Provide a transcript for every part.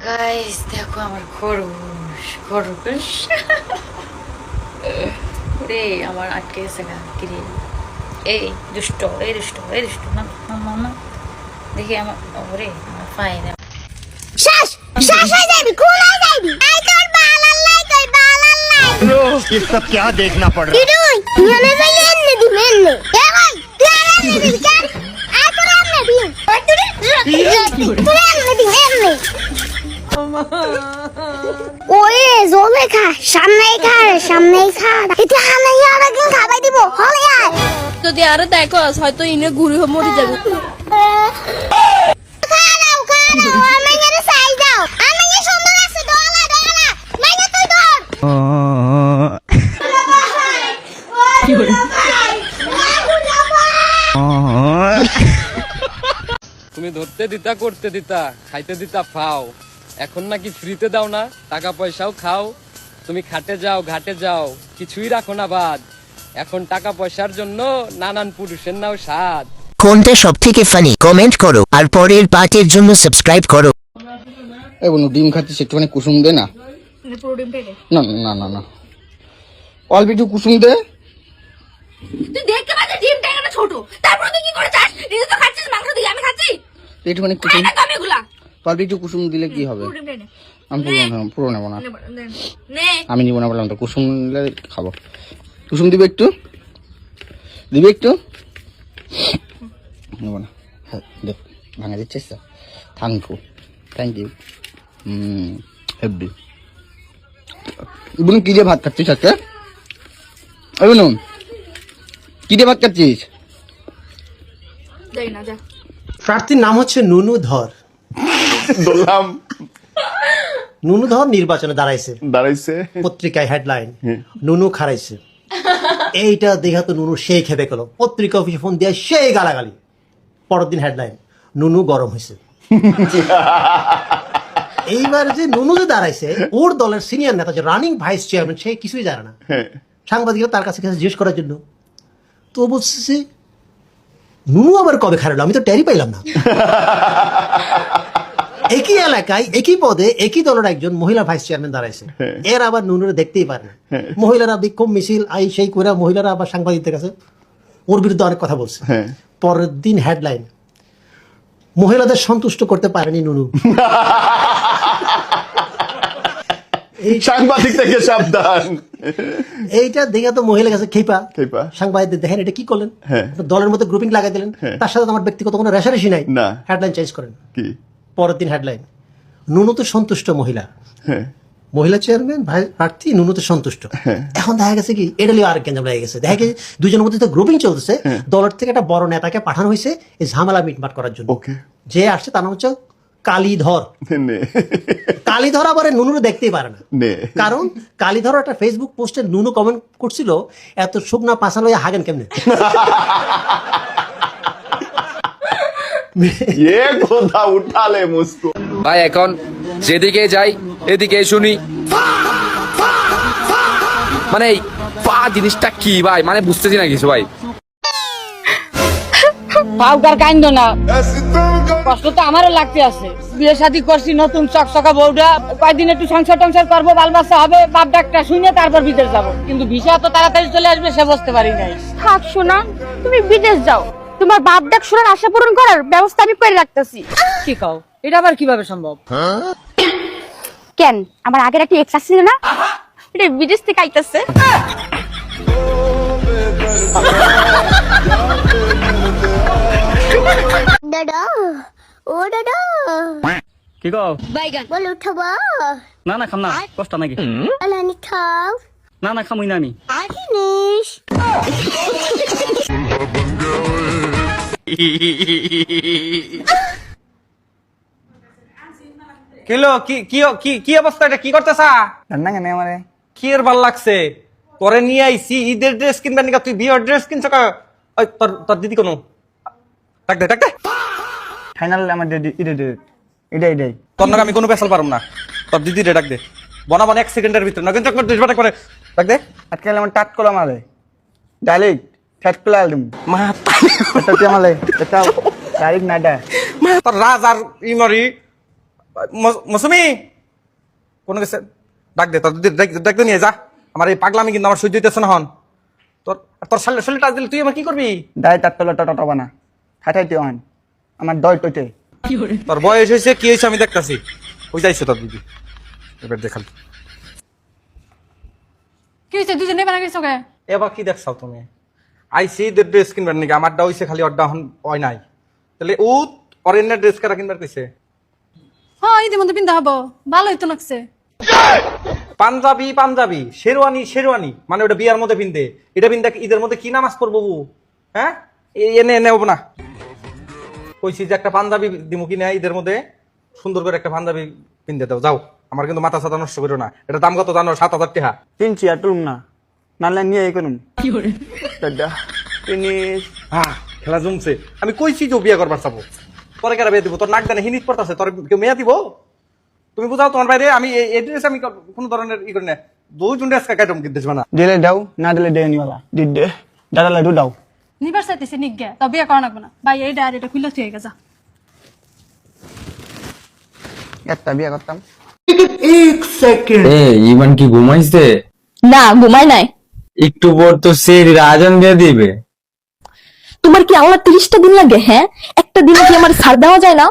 Guys দেখো আমার খরগোশ খরগোশ রে আমার আটকে গেছে গা কিরে এই দুষ্ট এই দুষ্ট এই দুষ্ট না না না দেখি আমার ওরে আমার ফাইন শ্বাস শ্বাস হয়ে যাবি খুন হয়ে যাবি আই তোর বালাল্লাই তোর বালাল্লাই लो ये सब क्या देखना पड़ रहा है তুই মনে যাই এনে দি মেনে এ ভাই তুই এনে দি কেন আই তোর এনে দি তুই এনে দি এনে ওই জোলে খা সামনেই খা এটা হালে আর একদিন খাবাই দিব হলে আয় যদি আরো দেখো হয়তো ইনে ঘুরি মরে যাবে আমাকে সাইজ দাও আমাকে সুন্দর আছে দোলা দোলা মাইনা তুই ধর তুমি ধরতে দিতা করতে দিতা খাইতে দিতা ফাও এখন নাকি ফ্রিতে দাও না টাকা পয়সাও খাও তুমি খাটে যাও ঘাটে যাও কিছুই রাখো না বাদ এখন টাকা পয়সার জন্য নানান পুরুষের নাও স্বাদ কোনটা সব থেকে ফানি কমেন্ট করো আর পরের পার্টের জন্য সাবস্ক্রাইব করো। এই বনু ডিম খাচ্ছিস একটুখানি কুসুম দে না না না না না অল্প একটু কুসুম দে তুই দেখতে পাচ্ছিস ডিমটা একটা ছোট তারপর তুই কি করে চাস নিজে তো খাচ্ছিস মাংস দিয়ে আমি খাচ্ছি একটুখানি কুসুম না আমি এগুলা অল্প একটু কুসুম দিলে কি হবে আমি পুরো নেবো না নে আমি নিবো না বললাম তো কুসুম নিলে খাবো কুসুম দিবে একটু নেবো না হ্যাঁ দেখ ভাঙা দিচ্ছিস তো থ্যাংক ইউ হেব্বি বোন কি দিয়ে ভাত খাচ্ছিস আজকে এই বোন কি দিয়ে ভাত খাচ্ছিস যাই না যা প্রার্থীর নাম হচ্ছে নুনু ধর বললাম নুনু ধর নির্বাচনে দাঁড়াইছে পত্রিকায় হেডলাইন নুনু খারাইছে এইটা দেখা তো নুনু সেই খেপে গেল পত্রিকা অফিসে ফোন দিয়ে সেই গালাগালি পরের দিন হেডলাইন নুনু গরম হয়েছে এইবার যে নুনু যে দাঁড়াইছে ওর দলের সিনিয়র নেতা যে রানিং ভাইস চেয়ারম্যান সে কিছুই জানে না সাংবাদিকরা তার কাছে জিজ্ঞেস করার জন্য তো বলছে নুনু আবার কবে খারালো আমি তো টেরি পাইলাম না একই এলাকায় একই পদে একই দলের একজন মহিলা ভাইস চেয়ারম্যান দাঁড়াইছে এর আবার নুনুরে দেখতেই পারে না মহিলারা বিক্ষোভ মিছিল আই সেই করে মহিলারা আবার সাংবাদিকদের কাছে ওর বিরুদ্ধে অনেক কথা বলছে পরের দিন হেডলাইন মহিলাদের সন্তুষ্ট করতে পারেনি নুনু সাংবাদিক থেকে সাবধান এইটা দেখে তো মহিলা কাছে খেপা সাংবাদিকদের দেখেন এটা কি করলেন দলের মধ্যে গ্রুপিং লাগাই দিলেন তার সাথে আমার ব্যক্তিগত কোনো রেশারেশি নাই হেডলাইন চেঞ্জ করেন কি পরের দিন হেডলাইন নুনুতে সন্তুষ্ট মহিলা চেয়ারম্যান প্রার্থী নুনুতে সন্তুষ্ট এখন দেখা গেছে কি এটা আর কেন লেগে গেছে দেখা গেছে দুজনের মধ্যে তো গ্রুপিং চলতেছে দলের থেকে একটা বড় নেতাকে পাঠানো হয়েছে এই ঝামেলা মিটমাট করার জন্য যে আসছে তার নাম হচ্ছে কালীধর আবার নুনুরে দেখতেই পারে না কারণ কালীধর একটা ফেসবুক পোস্টে নুনু কমেন্ট করছিল এত শুকনা পাশা লইয়া হাগেন কেমনে ভাই এখন যেদিকে যাই এদিকে শুনি মানে এই পা জিনিসটা কি ভাই মানে বুঝতেছি না কিছু ভাই পাউকার কাইন্দ না কষ্ট তো আমারও লাগতে আছে বিয়ে শাদী করছি নতুন চকচকা বউটা কয়েকদিন একটু সংসার টংসার করবো বাল বাচ্চা হবে বাপ ডাকটা শুনে তারপর বিদেশ যাবো কিন্তু ভিসা তো তাড়াতাড়ি চলে আসবে সে বুঝতে পারি নাই থাক শোনা তুমি বিদেশ যাও তোমার বাপ ডাক শোনার আশা পূরণ করার ব্যবস্থা আমি করে রাখতেছি কি কও এটা আবার কিভাবে সম্ভব কেন আমার আগের একটা এক্স ছিল না এটা বিদেশ থেকে আইতাছে দাদা ও দাদা কি কও বাইগান বল উঠবো না না খাম না কষ্ট নাকি আলানি খাও না না খামই না আমি আখিনিস কিলো কি কি কি কি অবস্থা এটা কি করতেছা রান্না কেন আমারে কি এর ভাল লাগছে তোরে নিয়ে আইছি ঈদের ড্রেস কিনবা নিকা তুই বিয়ের ড্রেস কিনছ কা ওই তোর দিদি কোন ডাক দে ফাইনাল আমার এটাই তোর নাকি আমি কোনো পেছাল পারুম না তোর দিদি রে ডাক দে বনাবন 1 সেকেন্ডের ভিতর না কিন্তু ড্রেস বাটা করে ডাক দে আজকাল আমার টাট কলা মারে ডাইরেক্ট ফ্যাট কলা আলম মা এটা তুই আমালে এটা ডাইরেক্ট নাডা মা তোর রাজ আর ইমরি মৌসুমি কোন গেছে ডাক দে, তোর ডাক দে নিয়ে যা। আমার এই পাগলামি কিন্তু আমার সহ্য হইতেছে না হন। তোর তোর শরীরে টাচ দিলে তুই আমার কি করবি? দায় তার তলে টটা বানা খাটাইতে হন আমার দয় টইতে। তোর বয়স হয়েছে কি হয়েছে আমি দেখতেছি। ওই যাইছে তোর দিদি, এবার দেখাল। কি হয়েছে দুজনে বানা গেছো কে? এবার কি দেখছাও তুমি? আইসি ড্রেস কিনবার নাকি আমারটা হইছে খালি অড্ডা হন হয় নাই, তাহলে ও অরেন্যার ড্রেস কারা কিনবার কইছে? হ্যাঁ ঈদের মধ্যে পিন্ধা হবো, ভালোই তো লাগছে। পাঞ্জাবি পাঞ্জাবি, শেরওয়ানি শেরওয়ানি, মানে ওটা বিয়ার মধ্যে পিনতে, এটা পিনতে ঈদের মধ্যে কি নামাজ পড়বো? হ্যাঁ এনে এনে হবো না। কইছি যে একটা পাঞ্জাবি দিমু কিনা ঈদের মধ্যে, সুন্দর করে একটা পাঞ্জাবি পিনতে দাও যাও। আমার কিন্তু মাথা সাথা নষ্ট করো না। এটা দাম কত জানো? 7,000 টাকা। কিনছি আর টুম না নালে নিয়ে এই করুন হ্যাঁ খেলা জমছে। আমি কইছি যে বিয়ে করবার চাবো, তোরে কেরা বিয়ে দিব? তোর নাক দানে হিনিট পড়তাছে, তোর কেউ মেয়া দিব? তুমি বুঝাও তোমার বাইরে। আমি এই ড্রেস আমি কোনো ধরনের ই করি না। দুজন ড্রেস কাটাম কিন্তু না। দিলে দাও না দিলে দে নিওয়ালা দিদে দাদা লাডু দাও। নিবার চাইতেছি নিজ্ঞা, তবে বিয়ে করা লাগবে না ভাই। এই ডায়ের এটা খুলে থুয়ে গেছা। একটা বিয়ে করতাম। ইমান কি ঘুমাইছে? না ঘুমাই নাই। একটু পর তো সেই আজান দিয়ে দিবে। তোমার কি আল্লাহ 30টা দিন লাগে? হ্যাঁ একটা দিন কি আমার ছাড় দেওয়া যায় না?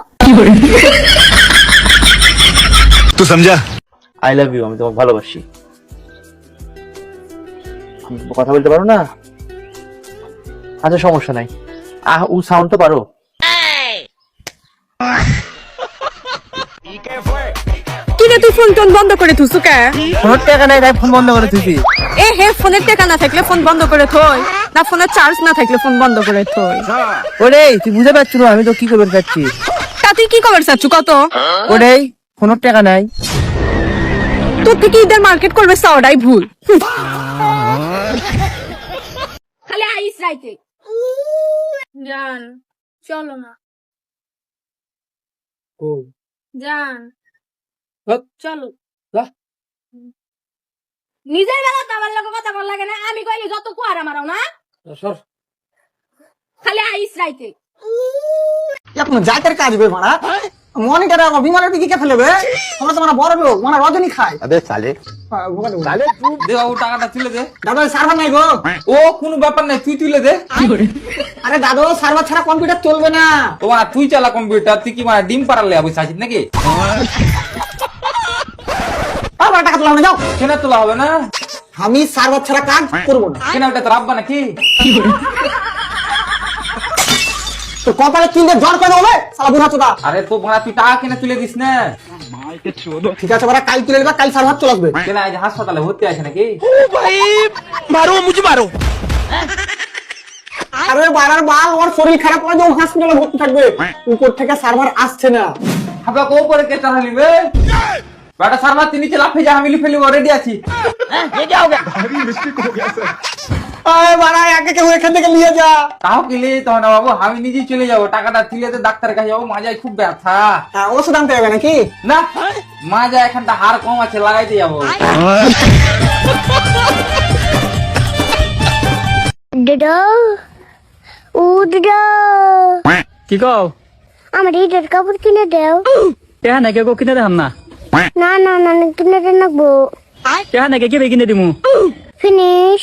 तू समझा? আই লাভ ইউ, আমি তোমাকে ভালোবাসি। আমি কথা বলতে পারো না? আচ্ছা সমস্যা নাই। ও সাউন্ড তো পারো। কিরে তুই ফোন টোন বন্ধ করে থুসু কে? ফোনের টাকা নাই তাই ফোন বন্ধ করে দিছি। এ হে, ফোনের টাকা না থাকলে ফোন বন্ধ করে থই না, ফোনের চার্জ না থাকলে ফোন বন্ধ করে থই। ওরে তুই বুঝতে পারছিস না আমি তো কি করতে চাচ্ছি। তা তুই কি খবর চাচ্ছু কত? ওরে ফোনের টাকা নাই। তোর থেকে ঈদের মার্কেট করবে চাওয়াটাই ভুল। খালি আইস রাইতে জান, চলো না জান, চলো। নিজের বেলা তো আমার লোক কথা বল লাগে না। আমি কইলি যত কুয়ারা মারাও না, খালি আইস রাইতে। এখন জাতের কাজ বে মারা মনে করে বিমানের দিকে কে ফেলবে? আমরা তো মানে বড় লোক, মানে রজনী খায়। আবে সালে তাহলে দে বাবু টাকাটা তুলে দে। দাদা সার্ভার নাই গো। ও কোনো ব্যাপার নাই, তুই তুলে দে। আরে দাদু সার্ভার ছাড়া কম্পিউটার চলবে না। তোমার তুই চালা কম্পিউটার, তুই কি মানে ডিম পাড়ালে বসে আছিস নাকি? আবার টাকা তোলা যাও। কেন তোলা হবে না? আমি সার্ভার ছাড়া কাজ করবো না। কেন ওটা তো রাখবা নাকি? তো কপালে কিনতে জ্বর কেন হবে সালা বুড়া চোদা? আরে তো ভাড়া তুই টাকা কিনে তুলে দিস না। ঠিক আছে বাড়া, কাল তুলে নেবা, কাল সার্ভার চলে আসবে। কেন আজ হাসপাতালে ভর্তি আছে নাকি? আরে বাড়ার বাল, ওর শরীর খারাপ করে যে হসপিটালে ভর্তি থাকবে। উপর থেকে সার্ভার আসছে না। হাবা কো করে কে তারা লিবে? বেটা সারমা তিনি চলা ফেজা আমি লিফেলি রেডি আছি। ये क्या हो गया? আরে বাড়া একে কেউ এখান থেকে নিয়ে যা। তাও কি লে তো না বাবু, আমি নিজেই চলে যাবো। টাকাটা তুলে ডাক্তারের কাছে যাবো। মাজায় খুব ব্যথা। ওষুধ আনতে হবে নাকি? না মাজা এখানটা হাড় কম আছে, লাগাইতে যাবো। দাদা ও দাদা, কি কও? আমার ঈদের কাপড় কিনে দাও। টাকা নাকি গো কিনে দেখাম না? না না না না, কিনে দেন নাকবো। টাকা নাকি কে কিনে দিমু? ফিনিশ।